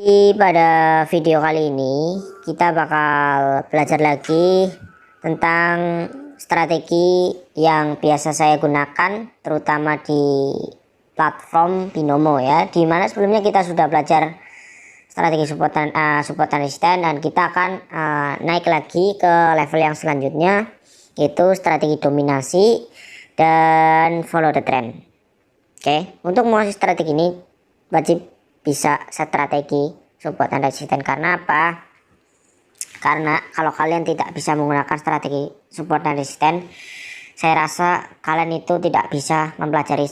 Pada video kali ini kita bakal belajar lagi tentang strategi yang biasa saya gunakan terutama di platform Binomo ya, dimana sebelumnya kita sudah belajar strategi support dan resisten, dan kita akan naik lagi ke level yang selanjutnya, yaitu strategi dominasi dan follow the trend. Oke, untuk menguasai strategi ini wajib bisa strategi support dan resisten. Karena apa? Karena kalau kalian tidak bisa menggunakan strategi support dan resisten, saya rasa kalian itu tidak bisa mempelajari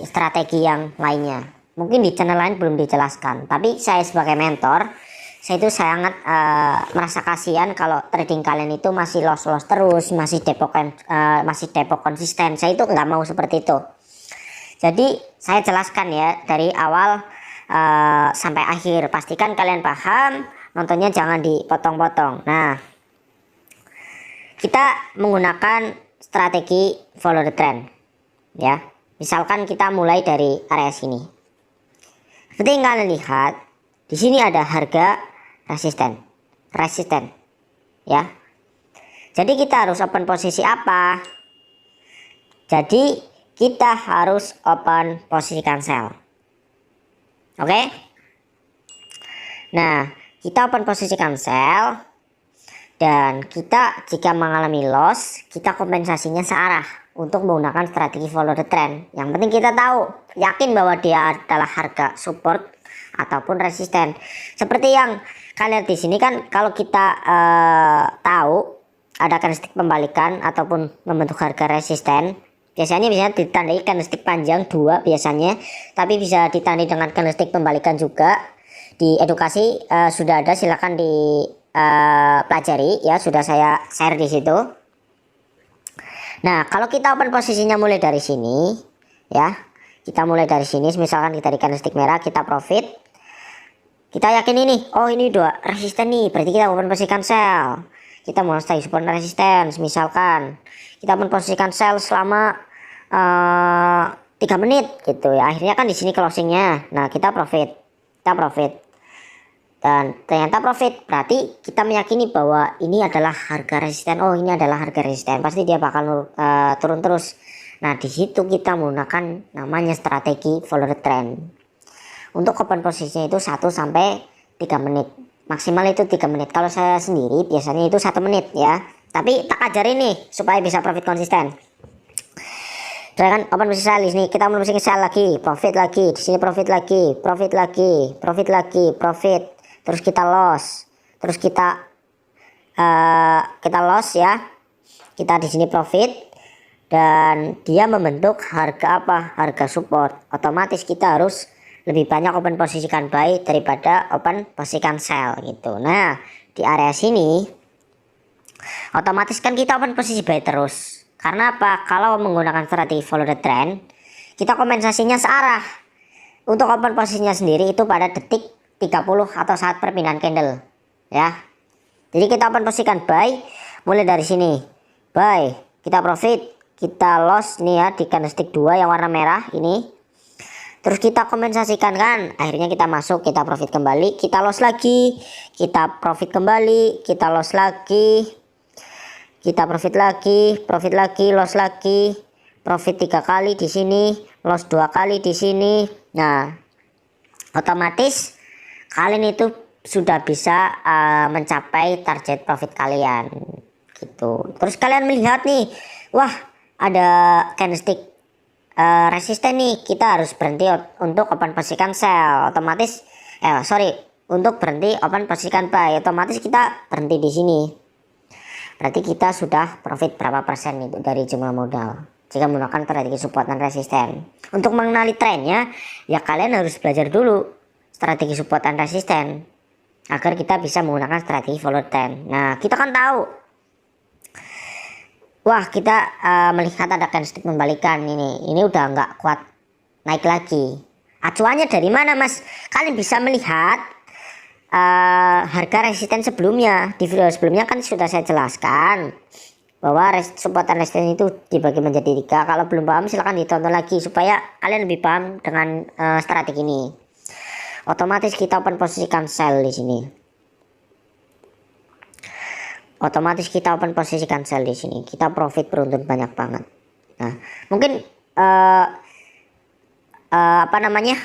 strategi yang lainnya. Mungkin di channel lain belum dijelaskan, tapi saya sebagai mentor, saya itu sangat merasa kasihan kalau trading kalian itu masih loss terus, masih depok konsisten. Saya itu nggak mau seperti itu. Jadi saya jelaskan ya dari awal sampai akhir. Pastikan kalian paham, nontonnya jangan dipotong-potong. Nah, kita menggunakan strategi follow the trend ya. Misalkan kita mulai dari area sini. Seperti yang kalian lihat, di sini ada harga resisten ya. Jadi kita harus open posisi apa? Jadi kita harus open posisi cancel. Oke. Nah, kita open posisi cancel, dan kita jika mengalami loss, kita kompensasinya searah untuk menggunakan strategi follow the trend. Yang penting kita tahu, yakin bahwa dia adalah harga support ataupun resisten. Seperti yang kalian lihat di sini kan, kalau kita tahu ada candlestick pembalikan ataupun membentuk harga resisten, biasanya ditandai candlestick panjang 2 biasanya, tapi bisa ditandai dengan candlestick pembalikan juga. Di edukasi sudah ada, silakan dipelajari ya, sudah saya share di situ. Nah, kalau kita open posisinya mulai dari sini ya, kita mulai dari sini, misalkan kita di candlestick merah, kita profit, kita yakin ini, oh ini dua resisten nih, berarti kita open posisi cancel. Kita mau stay support resisten, misalkan kita open posisi cancel selama 3 menit gitu ya. Akhirnya kan di sini closingnya, nah kita profit, dan ternyata profit, berarti kita meyakini bahwa ini adalah harga resisten. Oh, ini adalah harga resisten, pasti dia bakal turun terus. Nah, di situ kita menggunakan namanya strategi follow the trend. Untuk open posisinya itu 1 sampai 3 menit, maksimal itu 3 menit. Kalau saya sendiri biasanya itu 1 menit ya, tapi tak ajarin nih supaya bisa profit konsisten. Saya kan open posisi sell di sini, kita open posisi sell lagi, profit lagi, di sini profit lagi, profit, terus kita loss, terus kita loss ya, kita di sini profit, dan dia membentuk harga apa? Harga support. Otomatis kita harus lebih banyak open posisikan buy daripada open posisikan sell gitu. Nah, di area sini otomatis kan kita open posisi buy terus. Karena apa? Kalau menggunakan strategi follow the trend, kita kompensasinya searah. Untuk open posisinya sendiri itu pada detik 30 atau saat perpindahan candle ya. Jadi kita open posisikan buy mulai dari sini, buy, kita profit, kita loss nih ya di candlestick 2 yang warna merah ini. Terus kita kompensasikan kan, akhirnya kita masuk, kita profit kembali, kita loss lagi, kita profit kembali, kita loss lagi, kita profit lagi, loss lagi, profit 3 kali di sini, loss 2 kali di sini. Nah, otomatis kalian itu sudah bisa mencapai target profit kalian gitu. Terus kalian melihat nih, wah ada candlestick resisten nih, kita harus berhenti untuk open posisi cancel. Otomatis untuk berhenti open posisikan buy, otomatis kita berhenti di sini. Berarti kita sudah profit berapa persen itu dari jumlah modal jika menggunakan strategi support dan resisten. Untuk mengenali trennya, ya kalian harus belajar dulu strategi support dan resisten agar kita bisa menggunakan strategi follow trend. Nah, kita kan tahu, wah kita melihat ada candlestick membalikan ini udah nggak kuat naik lagi. Acuannya dari mana, Mas? Kalian bisa melihat harga resisten sebelumnya. Di video sebelumnya kan sudah saya jelaskan bahwa support dan resisten itu dibagi menjadi 3. Kalau belum paham silahkan ditonton lagi supaya kalian lebih paham dengan strategi ini. otomatis kita open posisikan sell di sini. Otomatis kita open posisikan sell di sini. Kita profit beruntun banyak banget. Nah, mungkin apa namanya?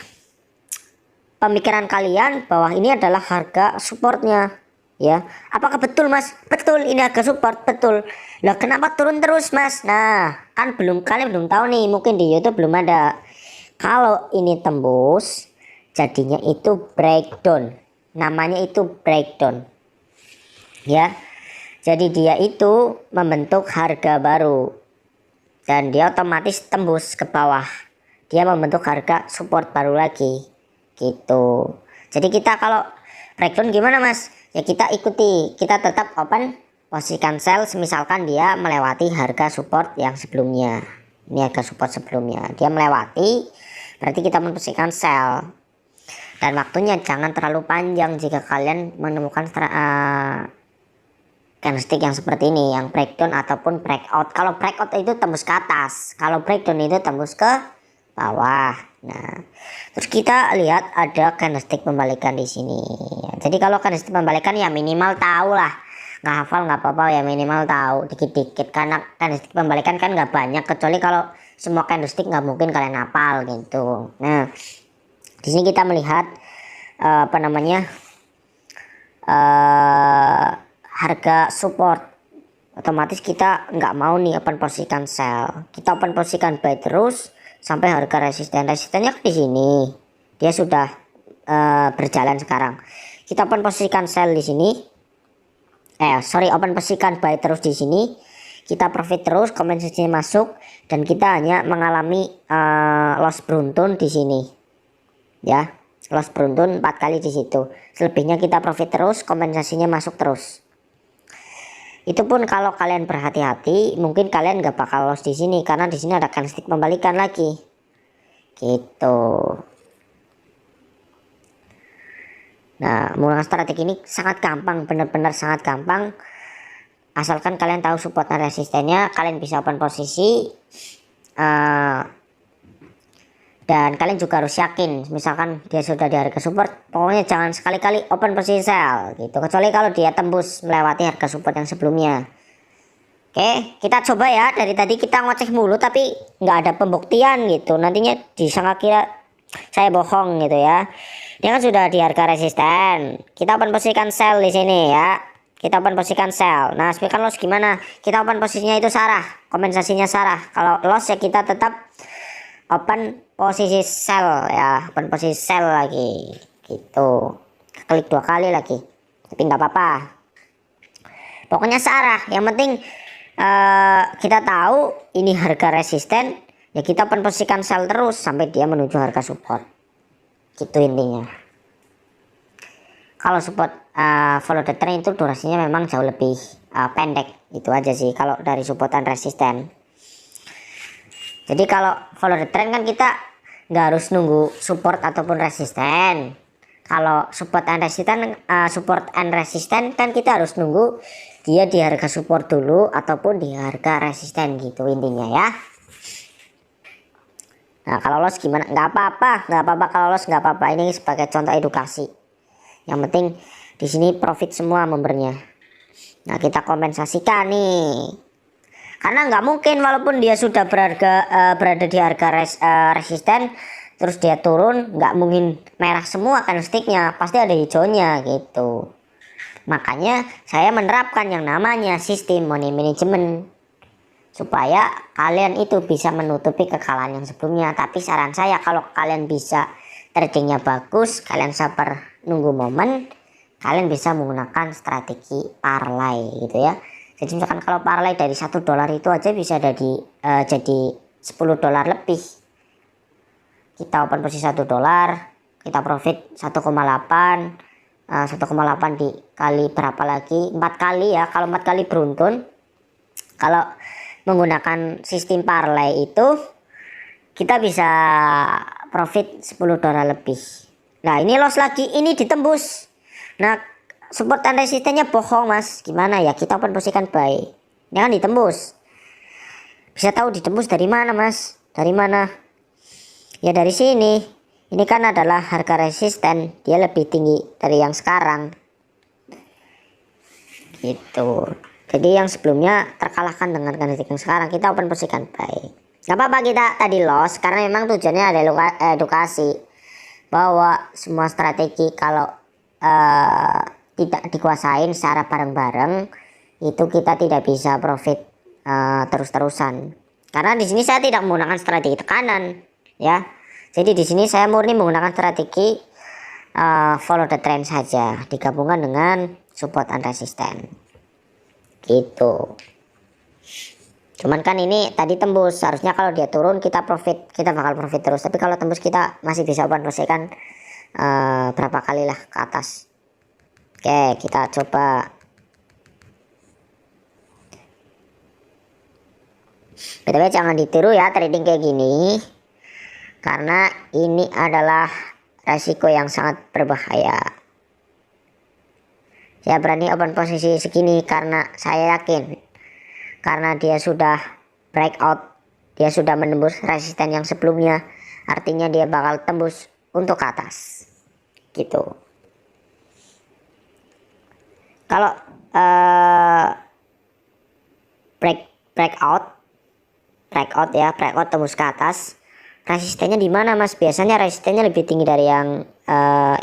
Pemikiran kalian bahwa ini adalah harga supportnya, ya. Apakah betul, Mas? Betul, ini harga support, betul. Lah, kenapa turun terus, Mas? Nah, kan kalian belum tahu nih, mungkin di YouTube belum ada. Kalau ini tembus, jadinya itu breakdown. Namanya itu breakdown. Ya. Jadi dia itu membentuk harga baru. Dan dia otomatis tembus ke bawah. Dia membentuk harga support baru lagi. Gitu. Jadi kita kalau breakdown gimana, Mas? Ya kita ikuti. Kita tetap open posisikan sell misalkan dia melewati harga support yang sebelumnya. Ini harga support sebelumnya. Dia melewati, berarti kita memposisikan sell. Dan waktunya jangan terlalu panjang jika kalian menemukan candlestick yang seperti ini, yang breakdown ataupun breakout. Kalau breakout itu tembus ke atas, kalau breakdown itu tembus ke bawah. Nah, terus kita lihat ada candlestick pembalikan di sini. Jadi kalau candlestick pembalikan ya minimal tahu lah, nggak hafal nggak apa-apa, ya minimal tahu dikit-dikit, karena candlestick pembalikan kan nggak banyak, kecuali kalau semua candlestick nggak mungkin kalian hafal gitu. Nah, di sini kita melihat apa namanya? Harga support, otomatis kita nggak mau nih open posisikan sell, kita open posisikan buy terus sampai harga resistennya di sini dia sudah berjalan. Sekarang kita open posisikan sell di sini, open posisikan buy terus di sini, kita profit terus, kompensasinya masuk, dan kita hanya mengalami loss beruntun di sini, ya, loss beruntun 4 kali di situ. Selebihnya kita profit terus, kompensasinya masuk terus. Itu pun kalau kalian berhati-hati, mungkin kalian nggak bakal loss di sini karena di sini ada candlestick pembalikan lagi. Gitu. Nah, menggunakan strategi ini sangat gampang, benar-benar sangat gampang. Asalkan kalian tahu support dan resistennya, kalian bisa open posisi. Dan kalian juga harus yakin, misalkan dia sudah di harga support, pokoknya jangan sekali-kali open posisi sell gitu, kecuali kalau dia tembus melewati harga support yang sebelumnya. Oke, kita coba ya. Dari tadi kita ngoceh mulu tapi nggak ada pembuktian gitu, nantinya disangka kira saya bohong gitu ya. Dia kan sudah di harga resisten, kita open posisikan sell di sini ya, kita open posisikan sell. Nah, speaker loss gimana? Kita open posisinya itu sarah, kompensasinya sarah. Kalau loss ya kita tetap open posisi sell ya, open posisi sell lagi gitu, klik 2 kali lagi tapi nggak apa-apa, pokoknya sarah. Yang penting kita tahu ini harga resisten ya, kita open posisikan sell terus sampai dia menuju harga support gitu intinya. Kalau support follow the trend itu durasinya memang jauh lebih pendek, itu aja sih kalau dari support dan resisten. Jadi kalau follow the trend kan kita nggak harus nunggu support ataupun resisten. Kalau support and resisten kan kita harus nunggu dia di harga support dulu ataupun di harga resisten gitu intinya ya. Nah, kalau loss gimana? Nggak apa-apa kalau loss nggak apa-apa. Ini sebagai contoh edukasi. Yang penting di sini profit semua membernya. Nah, kita kompensasikan nih. Karena nggak mungkin walaupun dia sudah berada di harga resisten terus dia turun, nggak mungkin merah semua candlesticknya, pasti ada hijaunya gitu. Makanya saya menerapkan yang namanya sistem money management supaya kalian itu bisa menutupi kekalahan yang sebelumnya. Tapi saran saya, kalau kalian bisa tradingnya bagus, kalian sabar nunggu momen, kalian bisa menggunakan strategi parlay gitu ya. Jadi misalkan kalau parlay dari $1 itu aja bisa jadi $10 lebih. Kita open posisi $1, kita profit 1,8, 1,8 dikali berapa lagi, 4 kali ya. Kalau 4 kali beruntun, kalau menggunakan sistem parlay itu kita bisa profit $10 lebih. Nah, ini loss lagi, ini ditembus. Nah, support dan resistennya bohong, Mas. Gimana ya? Kita open posisikan buy. Ini kan ditembus. Bisa tahu ditembus dari mana, Mas? Dari mana? Ya dari sini. Ini kan adalah harga resisten, dia lebih tinggi dari yang sekarang. Gitu. Jadi yang sebelumnya terkalahkan dengan candlestick yang sekarang. Kita open posisikan buy. Gak apa-apa kita tadi loss karena memang tujuannya ada edukasi bahwa semua strategi kalau tidak dikuasain secara bareng-bareng itu kita tidak bisa profit terus-terusan. Karena di sini saya tidak menggunakan strategi tekanan, ya. Jadi di sini saya murni menggunakan strategi follow the trend saja, digabungkan dengan support and resistance. Gitu. Cuman kan ini tadi tembus, harusnya kalau dia turun kita profit, kita bakal profit terus. Tapi kalau tembus kita masih bisa open posisikan berapa kali lah ke atas. Oke, kita coba. BTW jangan ditiru ya trading kayak gini, karena ini adalah resiko yang sangat berbahaya. Saya berani open posisi segini karena saya yakin, karena dia sudah breakout, dia sudah menembus resisten yang sebelumnya, artinya dia bakal tembus untuk ke atas gitu. Kalau breakout tembus ke atas, resistennya di mana mas? Biasanya resistennya lebih tinggi dari yang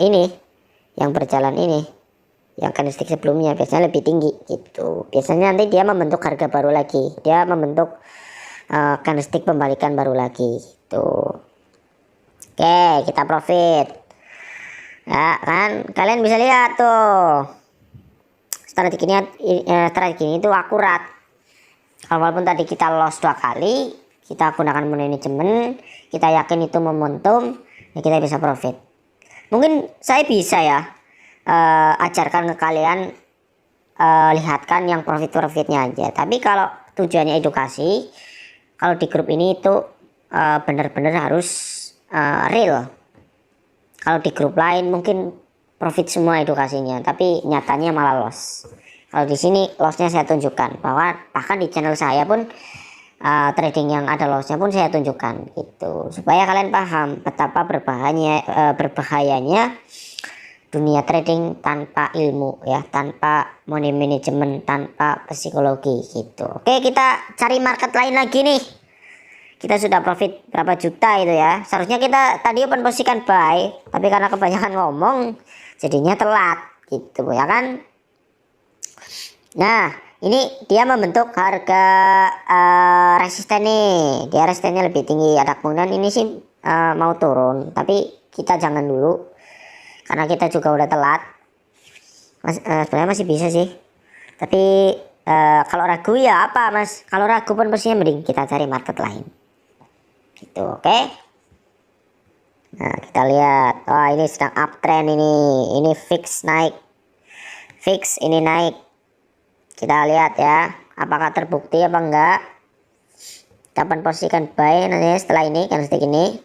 ini, yang berjalan ini, yang candlestick sebelumnya biasanya lebih tinggi gitu. Biasanya nanti dia membentuk harga baru lagi, dia membentuk candlestick pembalikan baru lagi gitu. Oke, kita profit ya kan, kalian bisa lihat tuh strategi ini itu akurat. Walaupun tadi kita loss 2 kali, kita gunakan manajemen, kita yakin itu momentum, ya kita bisa profit. Mungkin saya bisa ya ajarkan ke kalian, lihatkan yang profitnya aja. Tapi kalau tujuannya edukasi, kalau di grup ini itu benar-benar harus real. Kalau di grup lain mungkin profit semua edukasinya, tapi nyatanya malah loss. Kalau di sini lossnya saya tunjukkan, bahwa bahkan di channel saya pun trading yang ada lossnya pun saya tunjukkan gitu, supaya kalian paham betapa berbahayanya dunia trading tanpa ilmu ya, tanpa money management, tanpa psikologi gitu. Oke, kita cari market lain lagi nih. Kita sudah profit berapa juta itu ya. Seharusnya kita tadi open posisikan buy, tapi karena kebanyakan ngomong jadinya telat gitu ya kan. Nah, ini dia membentuk harga resisten nih. Dia resistennya lebih tinggi. Ada kemungkinan ini sih mau turun, tapi kita jangan dulu karena kita juga udah telat. Sebenarnya masih bisa sih. Tapi kalau ragu ya apa mas? Kalau ragu pun pastinya mending kita cari market lain. Gitu, oke? Nah, kita lihat. Oh, ini sedang uptrend ini. Ini fix naik. Fix ini naik. Kita lihat ya, apakah terbukti apa enggak. Kita akan posisikan buy nanti setelah ini, candlestick ini.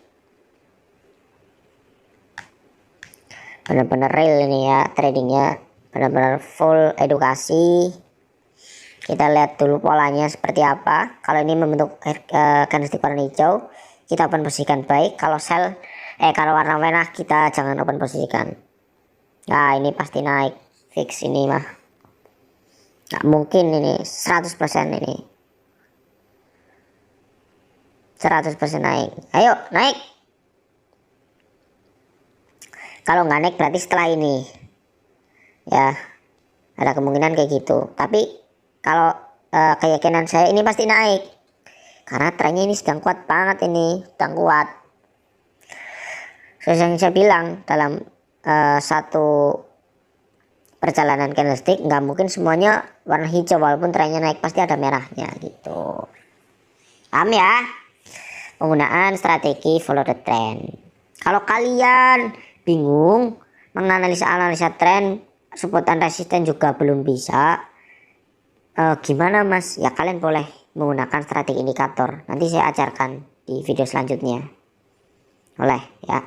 Benar-benar real ini ya tradingnya, benar-benar full edukasi. Kita lihat dulu polanya seperti apa. Kalau ini membentuk candlestick warna hijau, kita open posisikan buy. Kalau sell, kalau warna merah kita jangan open posisikan. Nah, ini pasti naik, fix ini mah. Nggak mungkin ini 100% ini 100% naik. Ayo naik. Kalau nggak naik berarti setelah ini ya, ada kemungkinan kayak gitu. Tapi kalau keyakinan saya ini pasti naik karena trennya ini sedang kuat banget, ini sedang kuat. Seperti yang saya bilang, dalam satu perjalanan candlestick nggak mungkin semuanya warna hijau, walaupun trennya naik pasti ada merahnya gitu. Paham ya? Penggunaan strategi follow the trend. Kalau kalian bingung menganalisa tren, support dan resisten juga belum bisa, gimana mas? Ya kalian boleh menggunakan strategi indikator, nanti saya ajarkan di video selanjutnya. Boleh ya.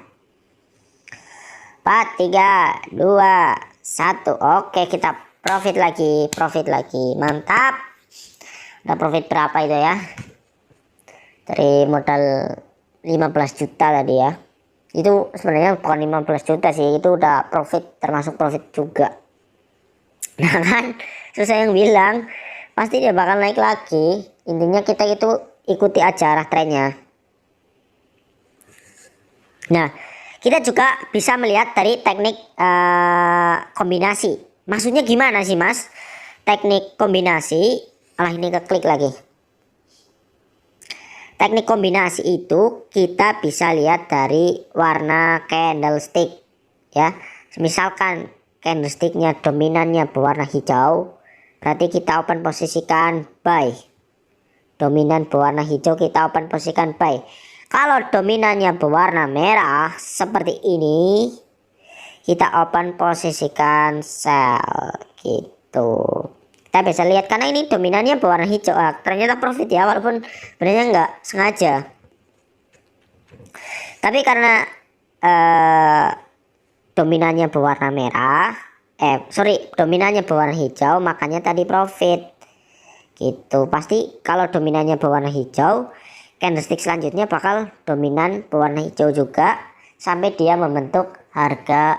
4, 3, 2, 1. Oke, kita profit lagi, mantap. Udah profit berapa itu ya? Dari modal 15 juta tadi ya. Itu sebenarnya bukan 15 juta sih, itu udah profit, termasuk profit juga. Nah kan, susah yang bilang pasti dia bakal naik lagi. Intinya kita itu ikuti aja arah trennya. Nah, kita juga bisa melihat dari teknik kombinasi. Maksudnya gimana sih mas? Teknik kombinasi, ini keklik lagi. Teknik kombinasi itu kita bisa lihat dari warna candlestick ya. Misalkan candlesticknya dominannya berwarna hijau, berarti kita open posisikan buy. Dominan berwarna hijau kita open posisikan buy. Kalau dominannya berwarna merah seperti ini, kita open posisikan sell gitu. Kita bisa lihat karena ini dominannya berwarna hijau, ternyata profit ya, walaupun sebenarnya nggak sengaja. Tapi karena dominannya berwarna merah, dominannya berwarna hijau, makanya tadi profit. Gitu. Pasti kalau dominannya berwarna hijau, candlestick selanjutnya bakal dominan berwarna hijau juga sampai dia membentuk harga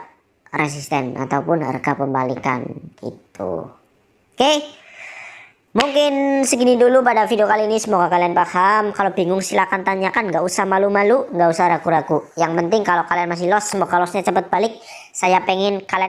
resisten ataupun harga pembalikan gitu. Oke, mungkin segini dulu pada video kali ini, semoga kalian paham. Kalau bingung silahkan tanyakan, nggak usah malu-malu, nggak usah ragu-ragu. Yang penting kalau kalian masih loss, semoga lossnya cepat balik. Saya pengen kalian